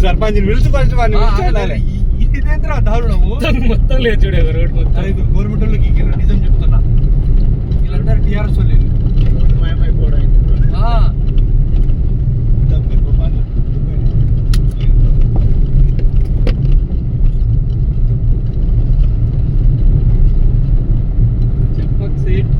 సర్పంచ్ పిలిచి ఫస్ట్ వాడిని ఇదేంద్రా దారుణము. మొత్తం లేదు చూడే రోడ్ మొత్తం. గవర్నమెంట్ వాళ్ళు గీకిరా, నిజం చెప్తున్నా. వీళ్ళందరూ టీఆర్ఎస్ వాళ్ళు. చెప్పక్ సీట్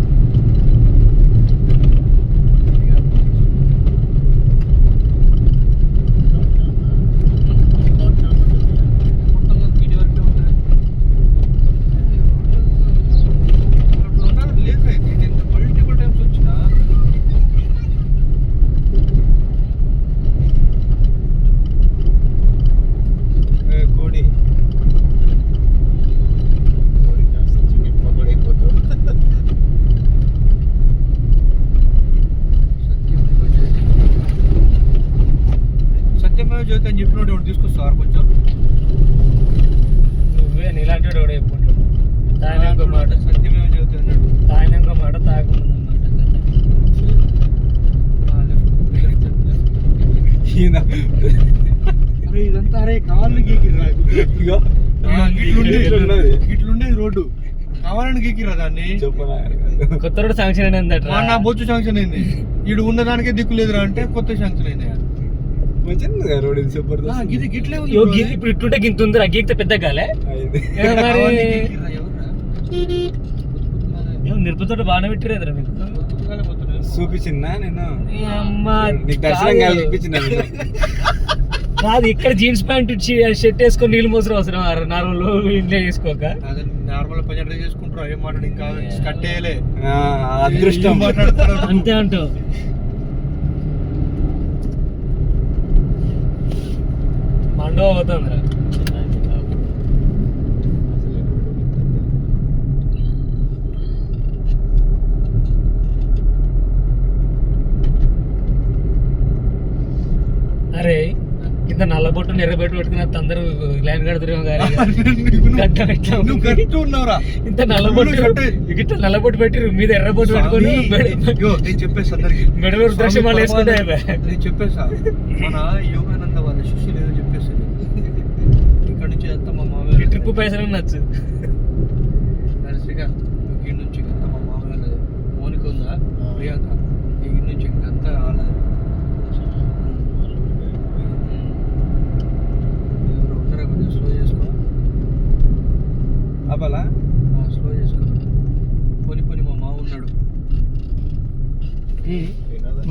జ్యోతి అని చెప్పినోడు ఎవరు తీసుకొస్తారు కొంచెం. నువ్వే నీలాంటి వాడు ఎప్పుడు తాగినాక మాట సత్యమేవ జ్యోతి అన్నాడు. తాగినాక మాట తాగముందు అరే ఇదంతా అరే కావాలని గీకిరా. ఇట్లుండేది రోడ్డు, కావాలని గీకిరా దాన్ని. కొత్త రోడ్ శాంక్షన్ అయిందట. నా బొచ్చు శాంక్షన్ అయింది. ఈడు ఉన్న దానికే దిక్కు లేదురా అంటే కొత్త శాంక్షన్ అయింది. ఇది గిట్లే ఇప్పుడు ఇట్లుంటే గింత ఉంది. గీక్తే పెద్ద కాలే నిరుపతోటి బాగానే పెట్టిరేదరా మీకు. చూపించిందా నేను కాదు, ఇక్కడ జీన్స్ ప్యాంట్ షర్ట్ వేసుకొని నీళ్ళు మోసరం అవసరం. నార్మల్ ఇంట్లో వేసుకోక నార్మల్ పని చేసుకుంటారు. ఏం మాట్లాడు ఇంకా కట్టేయలే అదృష్టం మాట్లాడతారు అంతే అంటావు. మండవ అవుతుందిరా. అరే ఇంత నల్లబొట్టు ఎర్రబొట్టు పెట్టుకుని అందరూ లైన్ కడుతున్నాం ఇంత నల్లబొట్టు ఇట్లా నల్లబొట్టు పెట్టిరు మీద ఎర్రబొట్టు పెట్టుకొని మెడలో రుద్రాక్ష మళ్ళీ వేసుకుంటే నేను చెప్పేసా మన యోగానంద వాళ్ళ శిష్యులు ఏదో చెప్పేసారు. ఇక్కడ నుంచి అంత మా మామయ్య ట్రిప్ పైసలు నచ్చు శ్రీకాంత్ ఈ నుంచి అంతా మా మామయ్య మోనిక ఉందా ప్రియాంక ఈ నుంచి ఇంకంతా ఆడదు.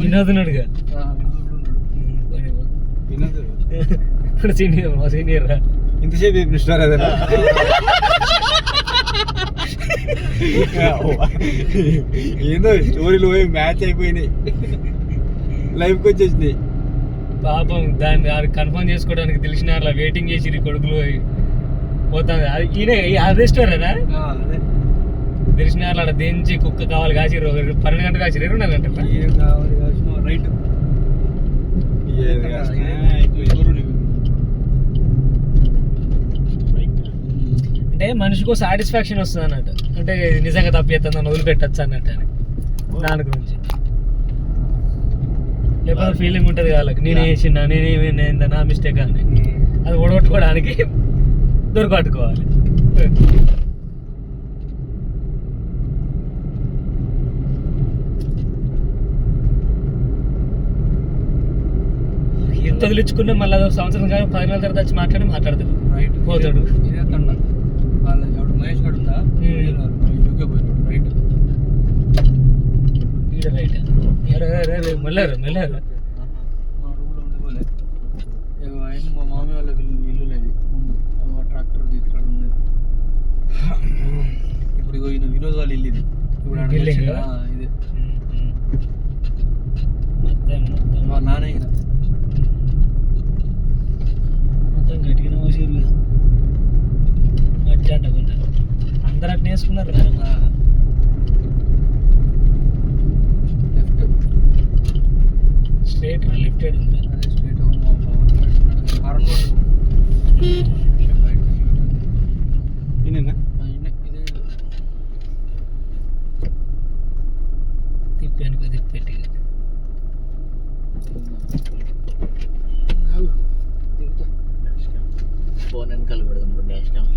వినోదునుడుగా ఇప్పుడు సీనియర్ మా సీనియర్ రా. ఇంతసేపు చెప్పిన స్టోరీ అదేనా ఏందో స్టోరీలు పోయి మ్యాచ్ అయిపోయినాయి, లైఫ్కి వచ్చేసినాయి. పాపం దాన్ని కన్ఫర్మ్ చేసుకోవడానికి తెలిసిన అట్లా వెయిటింగ్ చేసి కొడుకులు పోతాను. ఈయన అదే స్టోరేనా? అదే తెలిసిన అట్లా దించి కుక్క కావాలి కాసిరు 12 గంటలు కాసిరు 2 గంటలు ఏం కావాలి కాసిన రైట్ అంటే మనిషికో సాటిస్ఫాక్షన్ వస్తుంది అన్నట్టు. అంటే ఇది నిజంగా తప్పు చేస్తాను నన్ను వదిలిపెట్టచ్చు అన్నట్టు అని దాని గురించి. లేకపోతే ఫీలింగ్ ఉంటుంది వాళ్ళకి నేను వేసిండా నేనేమైందా నా మిస్టేక్ అని అది ఓడగొట్టుకోవడానికి దొరకట్టుకోవాలి. ఎంత వదిలించుకున్నా మళ్ళీ సంవత్సరం కానీ 10 నెలల తర్వాత వచ్చి మాట్లాడతాడు రైట్ పోతాడు. ఇదే తండ వాళ్ళ ఎవడు మహేష్ గారు ఉందా యూకే పోయినాడు రైట్ ఈడ రైట్ మెల్లారు మెల్లారు మా రూమ్లో ఉండిపోలే ఆయన మా మామయ్య వాళ్ళ ఇల్లు లేదు ముందు ట్రాక్టర్ ఇక్కడ ఉన్నది. ఇప్పుడు ఇగో ఈయన వినోద్ వాళ్ళ ఇల్లు ఇది ఇప్పుడు ఆడ ఇల్లు తెలిసి కదా? కదా, ఇదే మొత్తం వాళ్ళ నాన్న ఈయన మొత్తం గట్టిగా పోసిరు కదా మధ్య అంటకుండా అందరు అట్లా వేసుకున్నారు కదా. లెఫ్ట్ స్ట్రేట్ లిఫ్టెడ్ ఉంది కదా. అదే స్ట్రైట్ హారన్ ఈయనేనా? ఇదే తిప్పాను తిప్పెట్టి దిగుతా ఫోన్ వెనకాల పెడదాం డాష్ క్యామ్.